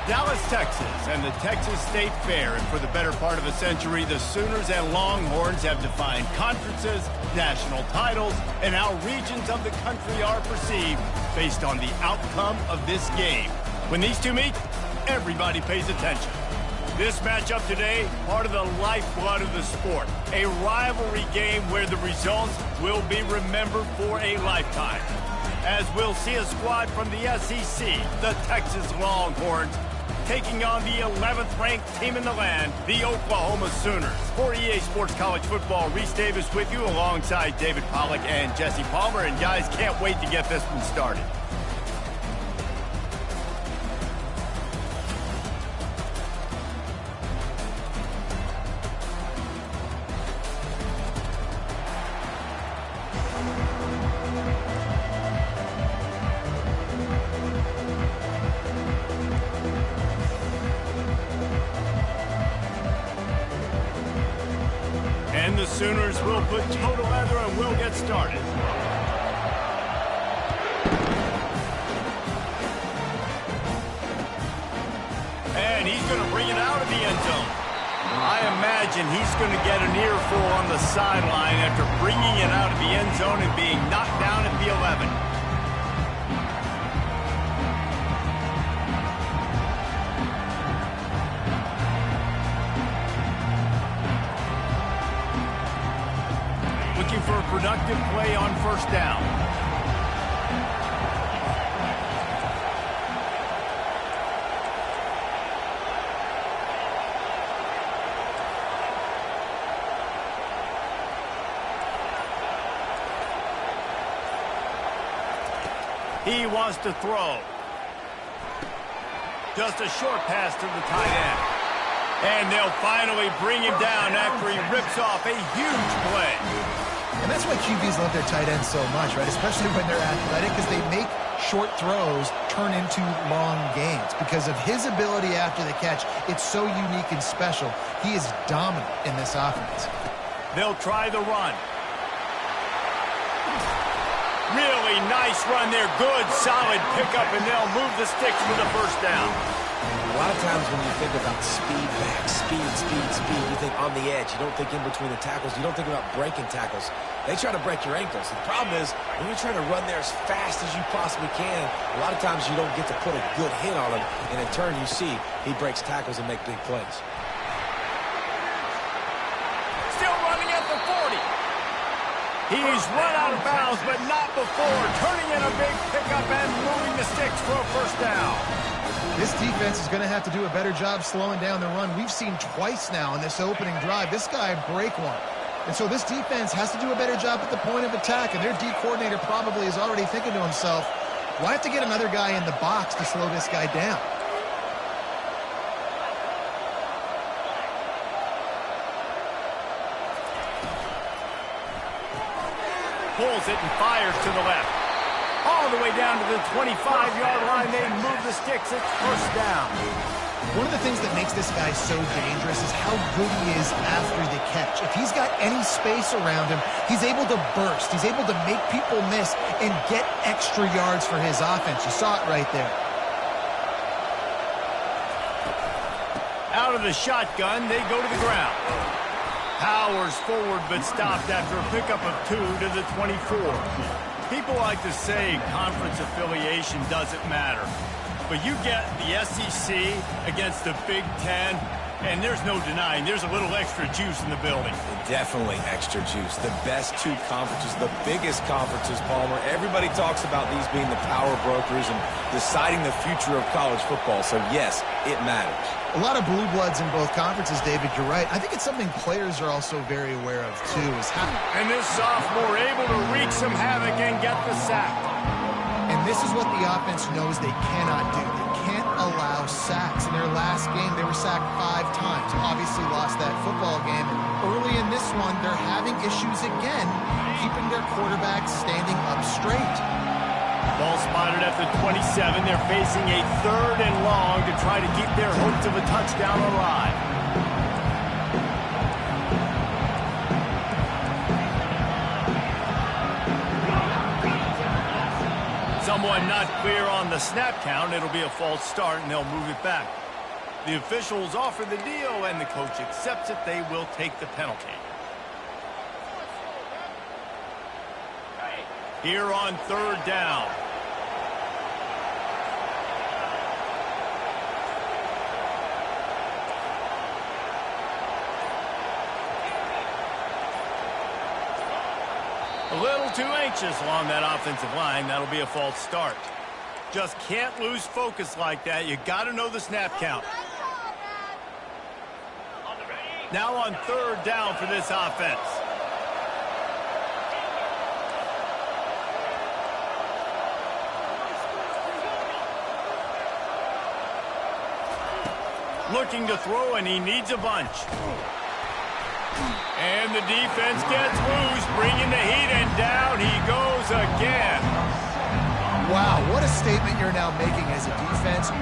Dallas, Texas, and the Texas State Fair. And for the better part of a century, the Sooners and Longhorns have defined conferences, national titles, and how regions of the country are perceived based on the outcome of this game. When these two meet, everybody pays attention. This matchup today, part of the lifeblood of the sport. A rivalry game where the results will be remembered for a lifetime. As we'll see a squad from the SEC, the Texas Longhorns, taking on the 11th ranked team in the land, the Oklahoma Sooners. For EA Sports College Football, Reese Davis with you alongside David Pollack and Jesse Palmer. And guys, can't wait to get this one started. And the Sooners will put toe to leather and we'll get started. And he's going to bring it out of the end zone. I imagine he's going to get an earful on the sideline after bringing it out of the end zone and being knocked down at the 11. Looking for a productive play on first down. He wants to throw. Just a short pass to the tight end. And they'll finally bring him down after he rips off a huge play. And that's why QBs love their tight ends so much, right? Especially when they're athletic, because they make short throws turn into long gains. Because of his ability after the catch, it's so unique and special. He is dominant in this offense. They'll try the run. Really nice run there. Good, solid pickup, and they'll move the sticks for the first down. A lot of times when you think about speed back, speed, you think on the edge. You don't think in between the tackles. You don't think about breaking tackles. They try to break your ankles. The problem is when you're trying to run there as fast as you possibly can, a lot of times you don't get to put a good hit on him, and in turn you see he breaks tackles and make big plays. Still running at the 40. He's run out of bounds, but not before. Turning in a big pickup and moving the sticks for a first down. This defense is going to have to do a better job slowing down the run. We've seen twice now in this opening drive this guy break one. And so this defense has to do a better job at the point of attack, and their D coordinator probably is already thinking to himself, well, I have to get another guy in the box to slow this guy down. Pulls it and fires to the left. All the way down to the 25-yard line. They move the sticks. It's first down. One of the things that makes this guy so dangerous is how good he is after the catch. If he's got any space around him, he's able to burst. He's able to make people miss and get extra yards for his offense. You saw it right there. Out of the shotgun, they go to the ground. Powers forward, but stopped after a pickup of 2 to the 24. People like to say conference affiliation doesn't matter. But you get the SEC against the Big Ten, and there's no denying there's a little extra juice in the building. Definitely extra juice. The best two conferences, the biggest conferences, Palmer. Everybody talks about these being the power brokers and deciding the future of college football. So, yes, it matters. A lot of blue bloods in both conferences, David. You're right. I think it's something players are also very aware of, too. And this sophomore able to wreak some havoc and get the sack. And this is what the offense knows they cannot do. They can't allow sacks. In their last game, they were sacked 5 times. Obviously lost that football game. And early in this one, they're having issues again, keeping their quarterback standing up straight. Ball spotted at the 27. They're facing a 3rd and long to try to keep their hopes of a touchdown alive. Some Someone not clear on the snap count. It'll be a false start, and they'll move it back. The officials offer the deal, and the coach accepts it. They will take the penalty. Here on third down. A little too anxious along that offensive line. That'll be a false start. Just can't lose focus like that. You got to know the snap count. Now on third down for this offense. Looking to throw, and he needs a bunch. And the defense gets loose, bringing the heat, and down he goes again. Wow, what a statement you're now making as a defense. 3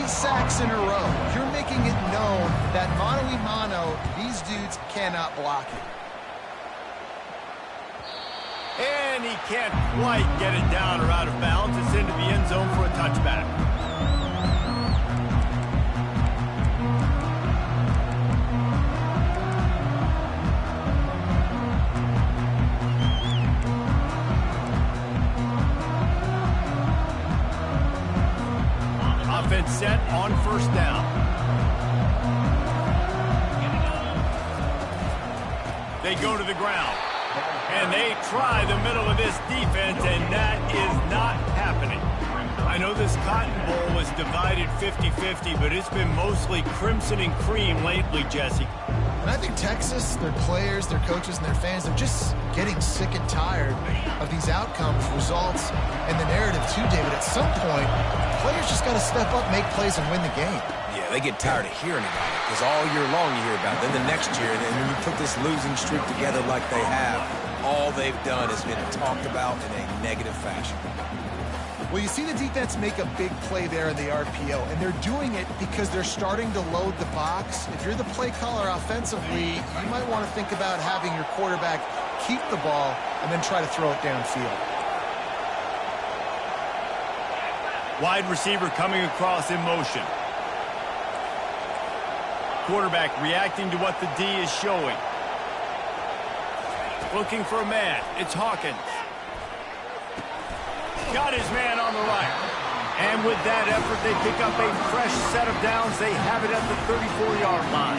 sacks in a row. You're making it known that mano-a-mano, these dudes cannot block it. And he can't quite get it down or out of bounds. It's into the end zone for a touchback. Offense set on first down. They go to the ground. And they try the middle of this defense, and that is not happening. I know this Cotton Bowl was divided 50-50, but it's been mostly crimson and cream lately, Jesse. And I think Texas, their players, their coaches, and their fans, they're just getting sick and tired of these outcomes, results, and the narrative too, David. At some point, players just got to step up, make plays, and win the game. Yeah, they get tired of hearing about it because all year long you hear about it. Then the next year, and then when you put this losing streak together like they have, all they've done has been talked about in a negative fashion. Well, you see the defense make a big play there in the RPO, and they're doing it because they're starting to load the box. If you're the play caller offensively, you might want to think about having your quarterback keep the ball and then try to throw it downfield. Wide receiver coming across in motion. Quarterback reacting to what the D is showing. Looking for a man. It's Hawkins. Got his man on the right. And with that effort, they pick up a fresh set of downs. They have it at the 34-yard line.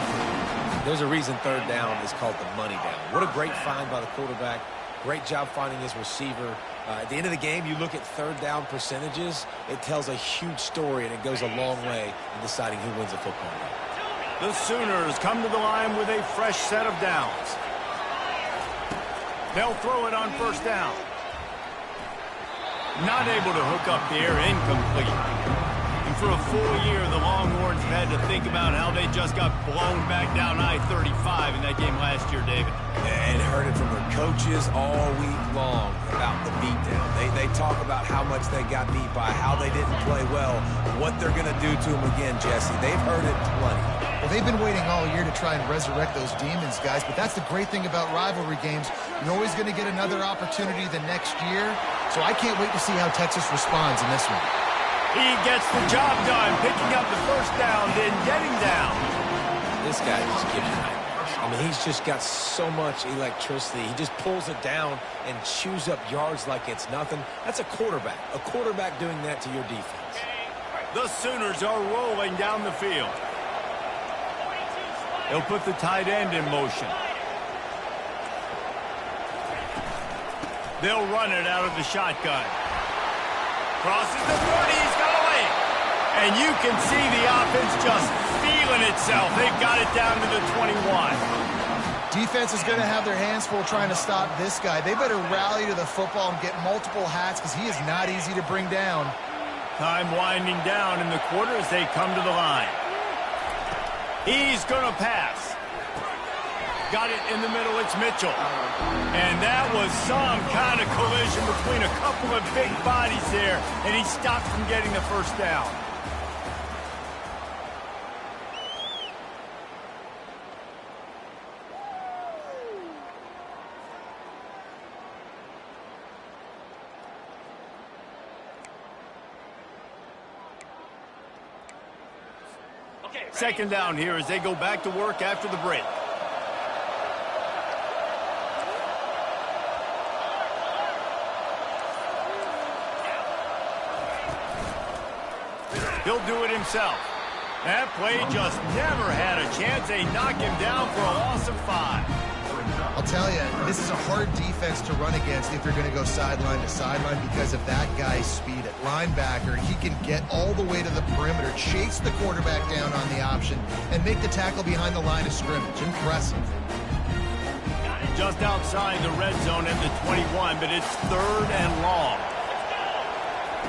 There's a reason third down is called the money down. What a great find by the quarterback. Great job finding his receiver. At the end of the game, you look at third down percentages. It tells a huge story, and it goes a long way in deciding who wins a football game. The Sooners come to the line with a fresh set of downs. They'll throw it on first down. Not able to hook up the air, incomplete. And for a full year, the Longhorns have had to think about how they just got blown back down I-35 in that game last year, David. And heard it from their coaches all week long about the beatdown. They talk about how much they got beat by, how they didn't play well, what they're going to do to them again, Jesse. They've heard it plenty. Well, they've been waiting all year to try and resurrect those demons, guys, but that's the great thing about rivalry games. You're always going to get another opportunity the next year, so I can't wait to see how Texas responds in this one. He gets the job done, picking up the first down, then getting down. This guy just gives you nightmares. I mean, he's just got so much electricity. He just pulls it down and chews up yards like it's nothing. That's a quarterback doing that to your defense. The Sooners are rolling down the field. They'll put the tight end in motion. They'll run it out of the shotgun. Crosses the 40, he's got away. And you can see the offense just feeling itself. They've got it down to the 21. Defense is going to have their hands full trying to stop this guy. They better rally to the football and get multiple hats because he is not easy to bring down. Time winding down in the quarter as they come to the line. He's going to pass. Got it in the middle. It's Mitchell. And that was some kind of collision between a couple of big bodies there, and he stopped from getting the first down. Second down here as they go back to work after the break. He'll do it himself. That play just never had a chance. They knock him down for a loss of 5. I'll tell you, this is a hard defense to run against if you're going to go sideline to sideline because of that guy's speed. At linebacker, he can get all the way to the perimeter, chase the quarterback down on the option, and make the tackle behind the line of scrimmage. Impressive. Just outside the red zone at the 21, but it's 3rd and long.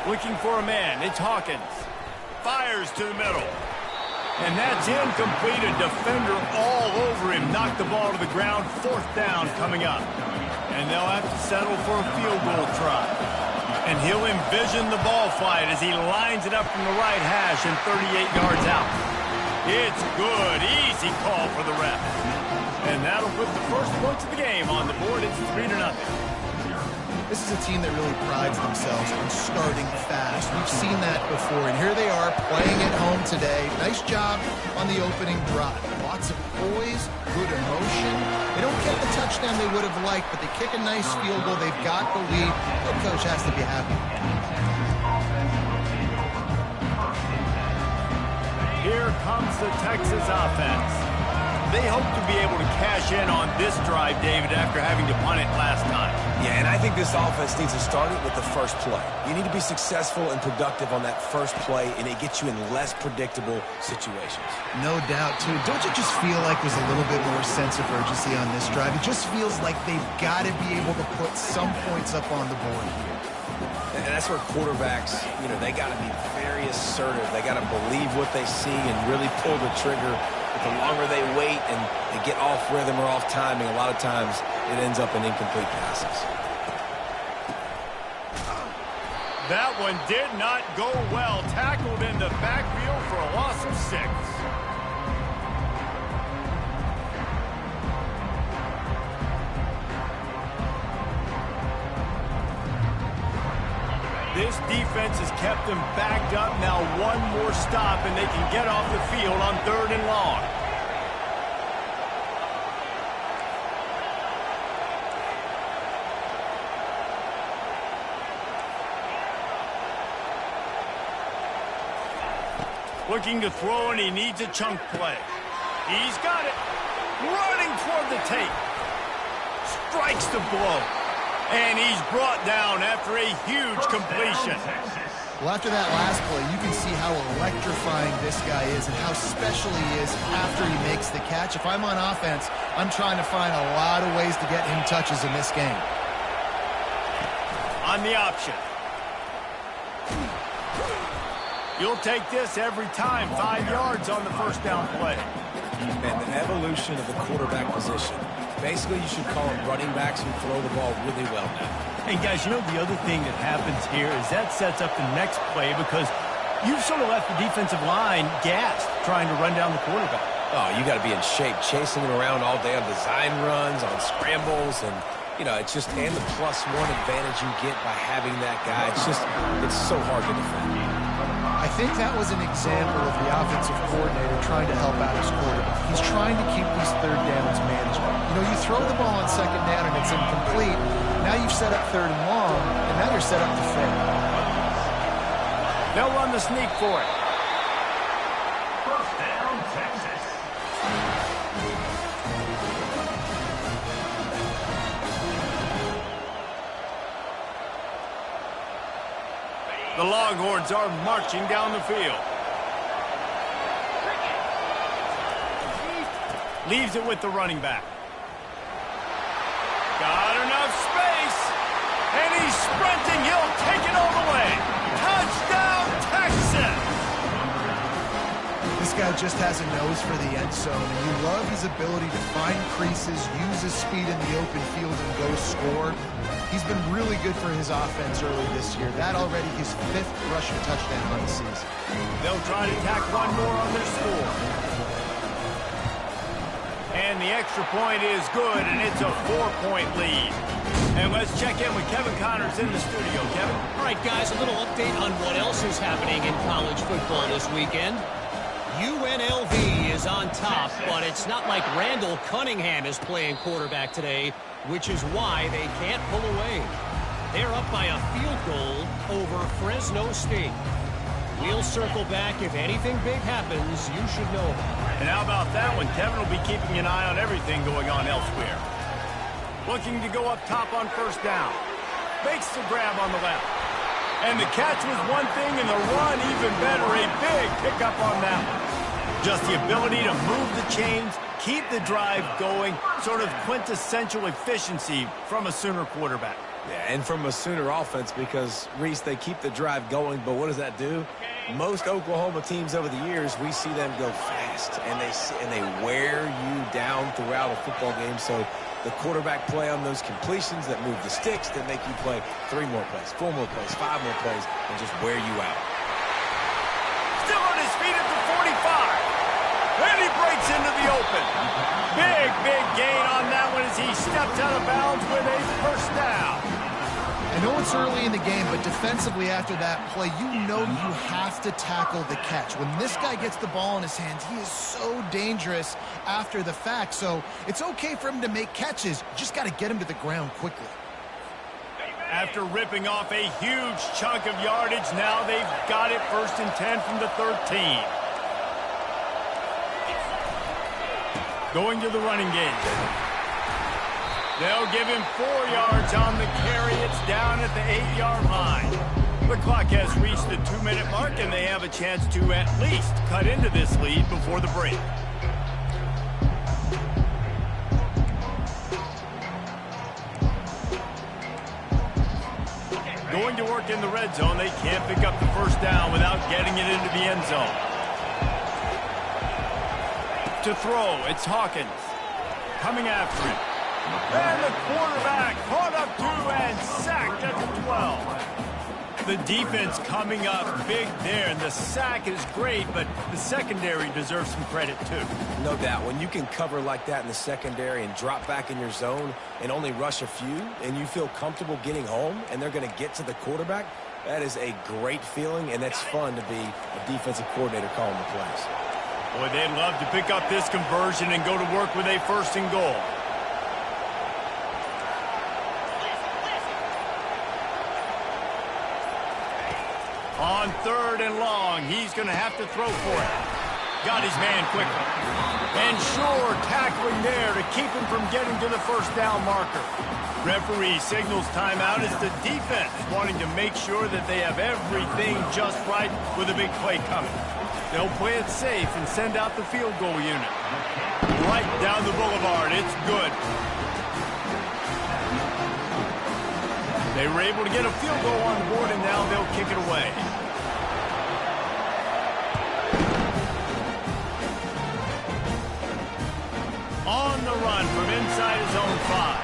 Looking for a man. It's Hawkins. Fires to the middle. And that's incomplete. A defender all over him. Knocked the ball to the ground. 4th down coming up. And they'll have to settle for a field goal try. And he'll envision the ball flight as he lines it up from the right hash and 38 yards out. It's good. Easy call for the ref. And that'll put the first points of the game on the board. It's 3-0. This is a team that really prides themselves on starting fast. We've seen that before, and here they are playing at home today. Nice job on the opening drive. Lots of poise, good emotion. They don't get the touchdown they would have liked, but they kick a nice field goal. They've got the lead. The coach has to be happy. Here comes the Texas offense. They hope to be able to cash in on this drive, David, after having to punt it last time. Yeah, and I think this offense needs to start it with the first play. You need to be successful and productive on that first play, and it gets you in less predictable situations. No doubt, too. Don't you just feel like there's a little bit more sense of urgency on this drive? It just feels like they've got to be able to put some points up on the board here. And that's where quarterbacks, they got to be very assertive. They got to believe what they see and really pull the trigger. But the longer they wait and they get off rhythm or off timing, a lot of times it ends up in incomplete passes. That one did not go well. Tackled in the backfield for a loss of 6. This defense has kept them backed up. Now one more stop, and they can get off the field on 3rd and long. Looking to throw, and he needs a chunk play. He's got it. Running toward the tape. Strikes the blow. And he's brought down after a huge completion. Well, after that last play, you can see how electrifying this guy is and how special he is after he makes the catch. If I'm on offense, I'm trying to find a lot of ways to get him touches in this game. On the option. You'll take this every time. 5 yards on the first down play. And the evolution of the quarterback position. Basically, you should call them running backs who throw the ball really well now. And guys, the other thing that happens here is that sets up the next play because you've sort of left the defensive line gassed trying to run down the quarterback. Oh, you got to be in shape, chasing him around all day on design runs, on scrambles, and it's just and the +1 advantage you get by having that guy. It's so hard to defend. I think that was an example of the offensive coordinator trying to help out his quarterback. He's trying to keep these 3rd downs manageable. You throw the ball on 2nd down and it's incomplete. Now you've set up 3rd and long, and now you're set up to fail. They'll run the sneak for it. First down, Texas. The Longhorns are marching down the field. Leaves it with the running back. Got enough space. And he's sprinting. He'll take it all the way. Touchdown, Texas! This guy just has a nose for the end zone, and you love his ability to find creases, use his speed in the open field, and go score. He's been really good for his offense early this year. That already his 5th rushing touchdown on the season. They'll try to tack one more on their score. And the extra point is good, and it's a 4-point lead. And let's check in with Kevin Connors in the studio. Kevin? All right, guys, a little update on what else is happening in college football this weekend. UNLV is on top, but it's not like Randall Cunningham is playing quarterback today, which is why they can't pull away. They're up by a field goal over Fresno State. We'll circle back if anything big happens you should know about. And how about that one? Kevin will be keeping an eye on everything going on elsewhere. Looking to go up top on first down. Makes the grab on the left. And the catch was one thing, and the run even better. A big pickup on that one. Just the ability to move the chains, keep the drive going, sort of quintessential efficiency from a Sooner quarterback. Yeah, and from a Sooner offense because, Reese, they keep the drive going, but what does that do? Most Oklahoma teams over the years, we see them go fast, and they wear you down throughout a football game. So the quarterback play on those completions that move the sticks that make you play 3 more plays, 4 more plays, 5 more plays, and just wear you out. Still on his feet at the 45. And he breaks into the open. Big gain on that one as he steps out of bounds with a first down. I know it's early in the game, but defensively after that play, you know you have to tackle the catch. When this guy gets the ball in his hands, he is so dangerous after the fact. So it's okay for him to make catches. You just got to get him to the ground quickly. After ripping off a huge chunk of yardage, now they've got it 1st and 10 from the 13. Going to the running game. They'll give him 4 yards on the carry. It's down at the 8-yard line. The clock has reached the 2-minute mark, and they have a chance to at least cut into this lead before the break. Going to work in the red zone. They can't pick up the first down without getting it into the end zone. To throw, it's Hawkins. Coming after him. And the quarterback caught up to and sacked at the 12. The defense coming up big there, and the sack is great, but the secondary deserves some credit too. No doubt. When you can cover like that in the secondary and drop back in your zone and only rush a few, and you feel comfortable getting home, and they're going to get to the quarterback, that is a great feeling, and that's fun to be a defensive coordinator calling the plays. Boy, they'd love to pick up this conversion and go to work with a 1st and goal. On 3rd and long, he's going to have to throw for it. Got his man quickly. And sure, tackling there to keep him from getting to the first down marker. Referee signals timeout as the defense wanting to make sure that they have everything just right with a big play coming. They'll play it safe and send out the field goal unit. Right down the boulevard. It's good. They were able to get a field goal on the board, and now they'll kick it away. On the run from inside his own 5.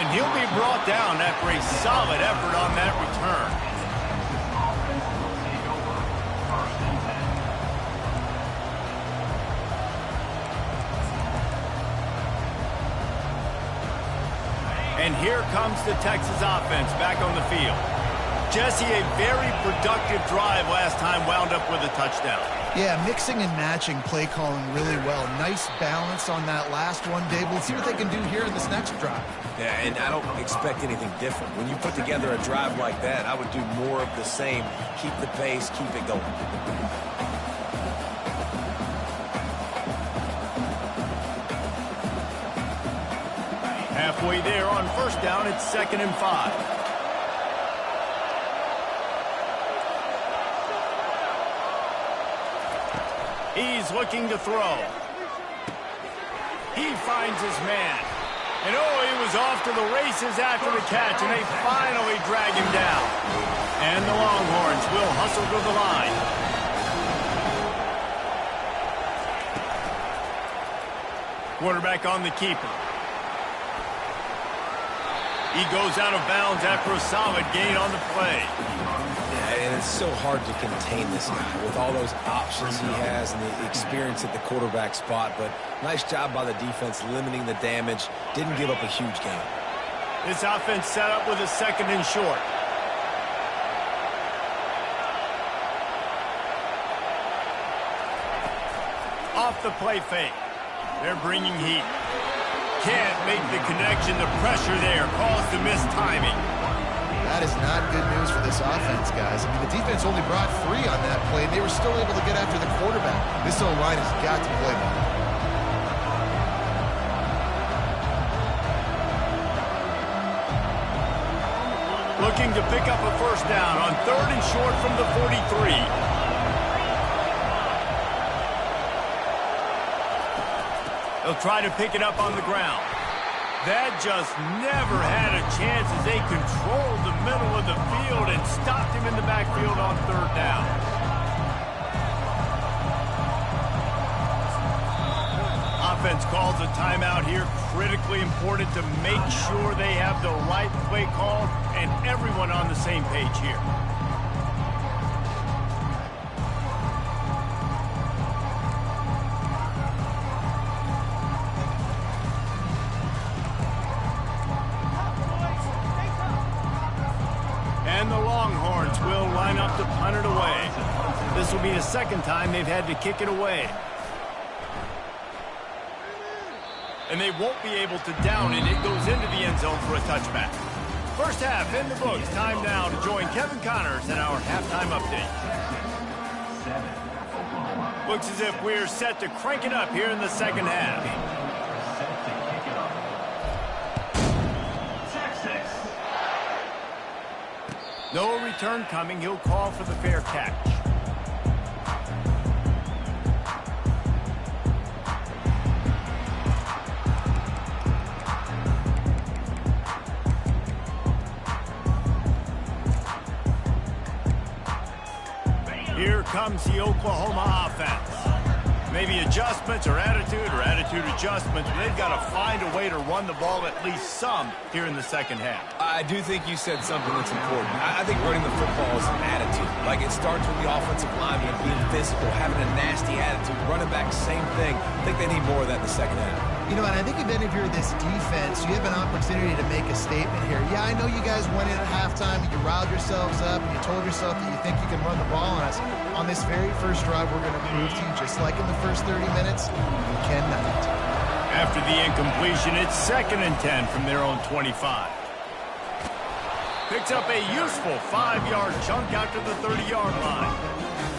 And he'll be brought down after a solid effort on that return. And here comes the Texas offense back on the field. Jesse, a very productive drive last time, wound up with a touchdown. Yeah, mixing and matching play calling really well. Nice balance on that last one, Dave. We'll see what they can do here in this next drive. Yeah, and I don't expect anything different. When you put together a drive like that, I would do more of the same. Keep the pace, keep it going. Halfway there on first down, it's 2nd and 5. He's looking to throw. He finds his man. And oh, he was off to the races after the catch, and they finally drag him down. And the Longhorns will hustle to the line. Quarterback on the keeper. He goes out of bounds after a solid gain on the play. Yeah, and it's so hard to contain this guy with all those options he has and the experience at the quarterback spot. But nice job by the defense limiting the damage. Didn't give up a huge gain. This offense set up with a 2nd and short. off the play fake. They're bringing heat. Can't make the connection. The pressure there caused the missed timing. That is not good news for this offense, guys. I mean, the defense only brought 3 on that play, and they were still able to get after the quarterback. This O-line has got to play better. Looking to pick up a first down on 3rd and short from the 43. They'll try to pick it up on the ground. That just never had a chance as they controlled the middle of the field and stopped him in the backfield on 3rd down. Offense calls a timeout here. Critically important to make sure they have the right play call and everyone on the same page here. And the Longhorns will line up to punt it away. This will be the 2nd time they've had to kick it away. And they won't be able to down it. It goes into the end zone for a touchback. First half in the books. Time now to join Kevin Connors in our halftime update. Looks as if we're set to crank it up here in the 2nd half. No return coming. He'll call for the fair catch. Here comes the Oklahoma offense. Maybe adjustments or attitude adjustments. But they've got to find a way to run the ball at least some here in the 2nd half. I do think you said something that's important. I think running the football is an attitude. Like, it starts with the offensive lineman being physical, having a nasty attitude. Running back, same thing. I think they need more of that in the 2nd half. You know, and I think if any of you are this defense, you have an opportunity to make a statement here. Yeah, I know you guys went in at halftime and you riled yourselves up and you told yourself that you think you can run the ball on us. On this very first drive, we're going to prove to you, just like in the first 30 minutes, you cannot. After the incompletion, it's 2nd and 10 from their own 25. Picks up a useful 5-yard chunk out to the 30-yard line.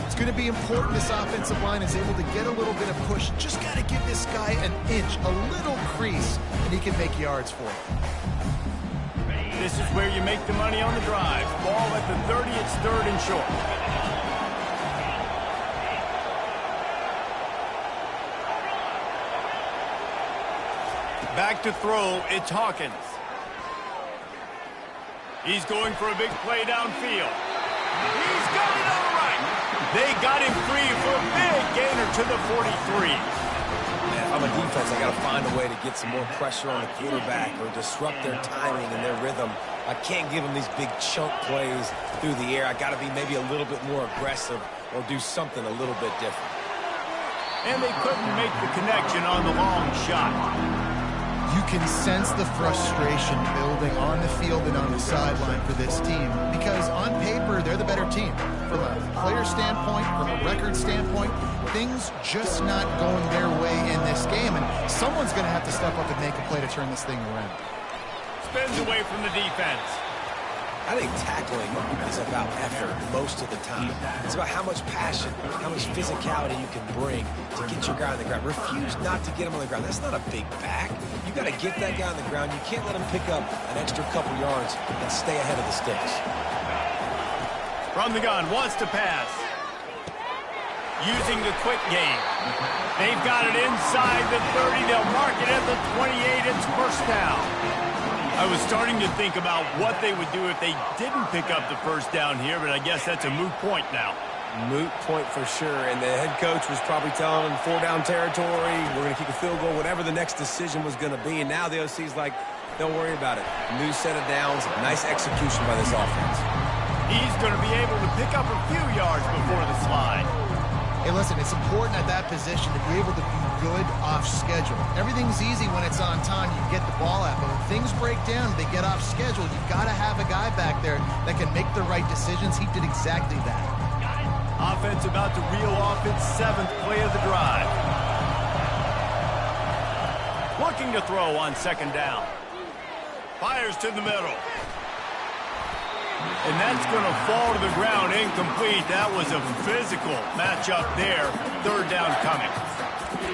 It's going to be important this offensive line is able to get a little bit of push. Just got to give this guy an inch, a little crease, and he can make yards for it. This is where you make the money on the drive. Ball at the 30, it's 3rd and short. Back to throw, it's Hawkins. He's going for a big play downfield. He's got it all right. They got him free for a big gainer to the 43. Man, if I'm a defense, I got to find a way to get some more pressure on the quarterback or disrupt their timing and their rhythm. I can't give them these big chunk plays through the air. I got to be maybe a little bit more aggressive or do something a little bit different. And they couldn't make the connection on the long shot. You can sense the frustration building on the field and on the sideline for this team because on paper, they're the better team. From a player standpoint, from a record standpoint, things just not going their way in this game, and someone's going to have to step up and make a play to turn this thing around. Spins away from the defense. I think tackling is about effort most of the time. It's about how much passion, how much physicality you can bring to get your guy on the ground. Refuse not to get him on the ground. That's not a big back. You got to get that guy on the ground. You can't let him pick up an extra couple yards and stay ahead of the sticks. From the gun, wants to pass. Using the quick game. They've got it inside the 30. They'll mark it at the 28. It's first down. I was starting to think about what they would do if they didn't pick up the first down here, but I guess that's a moot point now. Moot point for sure, and the head coach was probably telling them 4-down territory, we're going to kick a field goal, whatever the next decision was going to be, and now the OC's like, don't worry about it. New set of downs, nice execution by this offense. He's going to be able to pick up a few yards before the slide. Hey, listen, it's important at that position to be able to be good off schedule. Everything's easy when it's on time. You get the ball out, but when things break down, they get off schedule. You've got to have a guy back there that can make the right decisions. He did exactly that. Offense about to reel off its 7th play of the drive. Looking to throw on second down. Fires to the middle. And that's going to fall to the ground incomplete. That was a physical matchup there. Third down coming.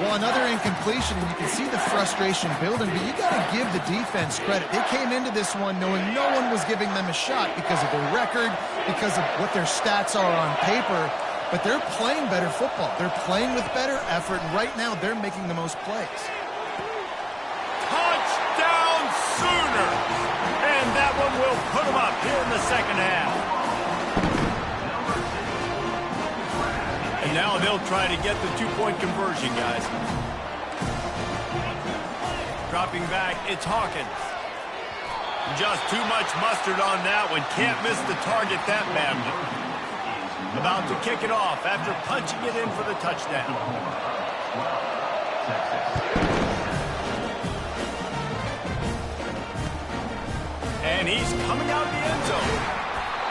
Well, another incompletion, and you can see the frustration building, but you got to give the defense credit. They came into this one knowing no one was giving them a shot because of their record, because of what their stats are on paper, but they're playing better football. They're playing with better effort, and right now they're making the most plays. Touchdown Sooners! And that one will put them up here in the second half. And now they'll try to get the two-point conversion, guys. Dropping back, it's Hawkins. Just too much mustard on that one. Can't miss the target that badly. About to kick it off after punching it in for the touchdown. And he's coming out of the end zone.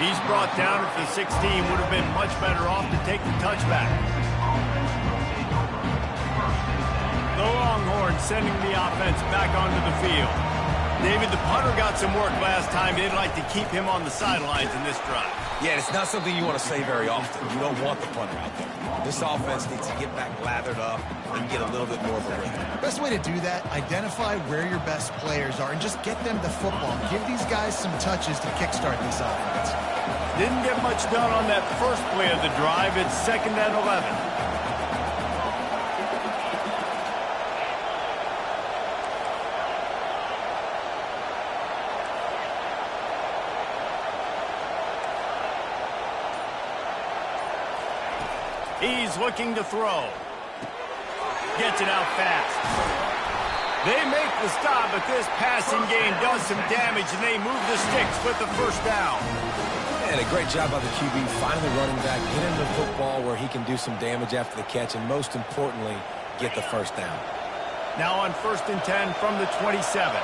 He's brought down at the 16. Would have been much better off to take the touchback. The Longhorns sending the offense back onto the field. David, the punter got some work last time. They'd like to keep him on the sidelines in this drive. Yeah, it's not something you want to say very often. You don't want the punter out there. This offense needs to get back lathered up and get a little bit more of a rhythm. Best way to do that, identify where your best players are and just get them the football. Give these guys some touches to kickstart this offense. Didn't get much done on that first play of the drive. It's 2nd and 11. He's looking to throw. Gets it out fast. They make the stop, but this passing game does some damage, and they move the sticks with the first down. And a great job by the QB, finding the running back, get him the football where he can do some damage after the catch, and most importantly, get the first down. Now on 1st and 10 from the 27.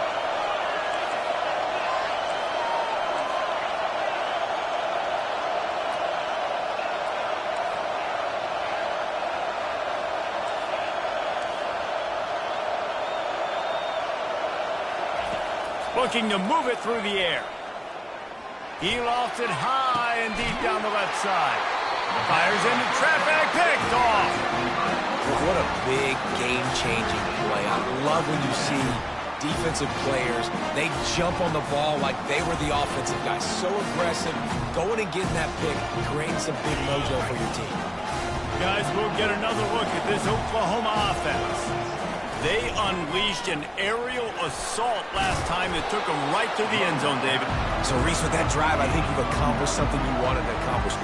Looking to move it through the air. He lofts it high and deep down the left side. Fires into traffic, picked off. What a big game-changing play. I love when you see defensive players, they jump on the ball like they were the offensive guys. So aggressive, going and getting that pick, creating some big mojo for your team. Guys, we'll get another look at this Oklahoma offense. They unleashed an aerial assault last time that took them right to the end zone, David. So, Reese, with that drive, I think you've accomplished something you wanted to accomplish.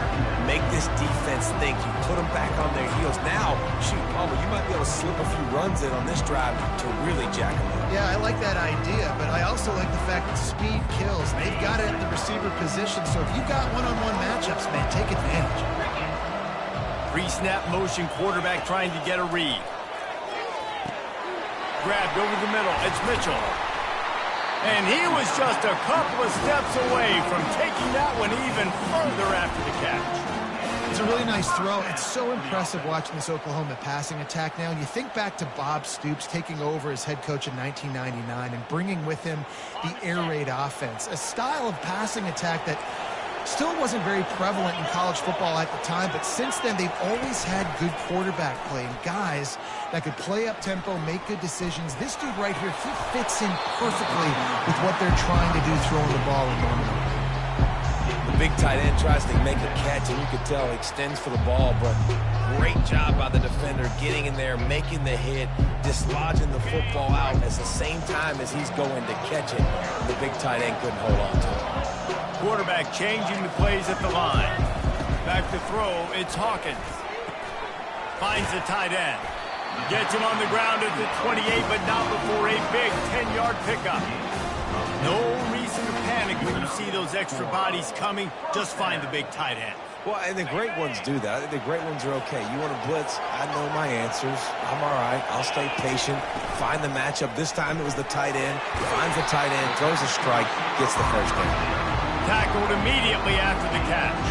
Make this defense think. You put them back on their heels. Now, shoot, Palmer, you might be able to slip a few runs in on this drive to really jack them up. Yeah, I like that idea, but I also like the fact that speed kills. They've got it at the receiver position, so if you've got one-on-one matchups, man, take advantage. Pre-snap motion, quarterback trying to get a read. Grabbed over the middle. It's Mitchell. And he was just a couple of steps away from taking that one even further after the catch. It's a really nice throw. It's so impressive watching this Oklahoma passing attack now. You think back to Bob Stoops taking over as head coach in 1999 and bringing with him the air raid offense, a style of passing attack that still wasn't very prevalent in college football at the time, but since then they've always had good quarterback play and guys that could play up tempo, make good decisions. This dude right here, he fits in perfectly with what they're trying to do throwing the ball in normal. The big tight end tries to make a catch, and you could tell he extends for the ball, but great job by the defender getting in there, making the hit, dislodging the football out at the same time as he's going to catch it. The big tight end couldn't hold on to it. Quarterback changing the plays at the line. Back to throw, it's Hawkins. Finds the tight end. Gets him on the ground at the 28, but not before a big 10-yard pickup. No reason to panic when you see those extra bodies coming. Just find the big tight end. Well, and the great ones do that. I think the great ones are okay. You want to blitz? I know my answers. I'm all right. I'll stay patient. Find the matchup. This time it was the tight end. Finds the tight end, throws a strike, gets the first down. Tackled immediately after the catch.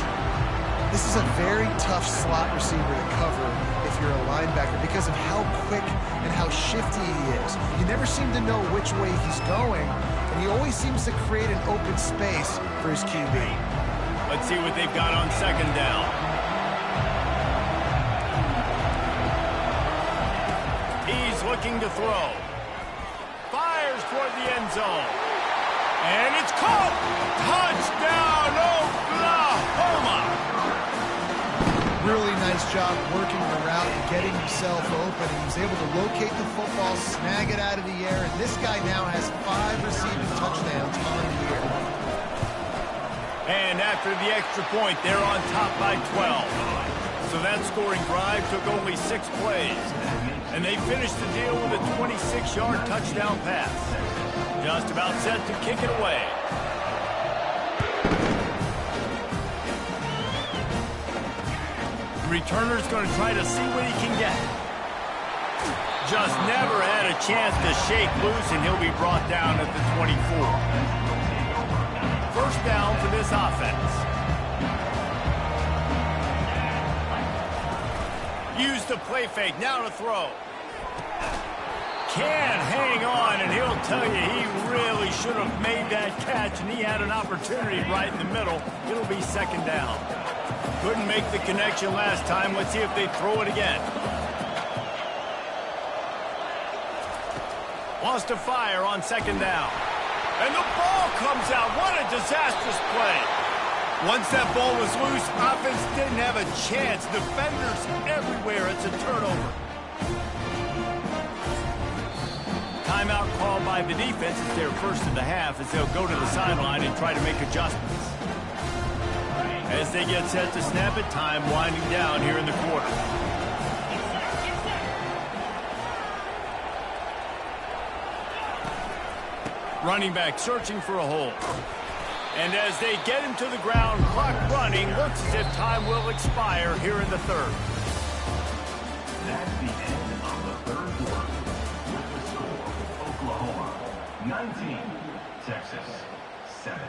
This is a very tough slot receiver to cover if you're a linebacker because of how quick and how shifty he is. You never seem to know which way he's going, and he always seems to create an open space for his QB. Let's see what they've got on second down. He's looking to throw. Fires toward the end zone. And it's caught! Touchdown, Oklahoma! Really nice job working the route and getting himself open. And he was able to locate the football, snag it out of the air, and this guy now has 5 receiving touchdowns on the year. And after the extra point, they're on top by 12. So that scoring drive took only 6 plays. And they finished the deal with a 26-yard touchdown pass. Just about set to kick it away. The returner's going to try to see what he can get. Just never had a chance to shake loose, and he'll be brought down at the 24. First down for this offense. Use the play fake, now to throw. Can't hang on, and he'll tell you he really should have made that catch, and he had an opportunity right in the middle. It'll be second down. Couldn't make the connection last time. Let's see if they throw it again. Wants to fire on second down. And the ball comes out. What a disastrous play. Once that ball was loose, offense didn't have a chance. Defenders everywhere. It's a turnover. Timeout called by the defense. It's their first of the half as they'll go to the sideline and try to make adjustments. As they get set to snap it, time winding down here in the quarter. Running back searching for a hole. And as they get him to the ground, clock running, looks as if time will expire here in the third. That's the end of the third quarter. With the score, Oklahoma 19, Texas 7.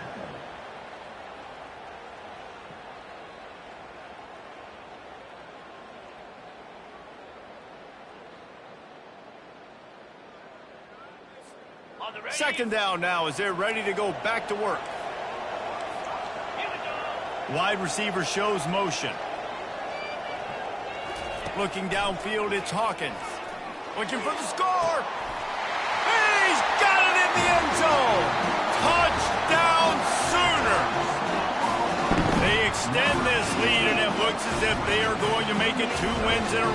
Second down now as they're ready to go back to work. Wide receiver shows motion. Looking downfield, it's Hawkins. Looking for the score. He's got it in the end zone. Touchdown Sooners. They extend this lead, and it looks as if they are going to make it 2 wins in a row.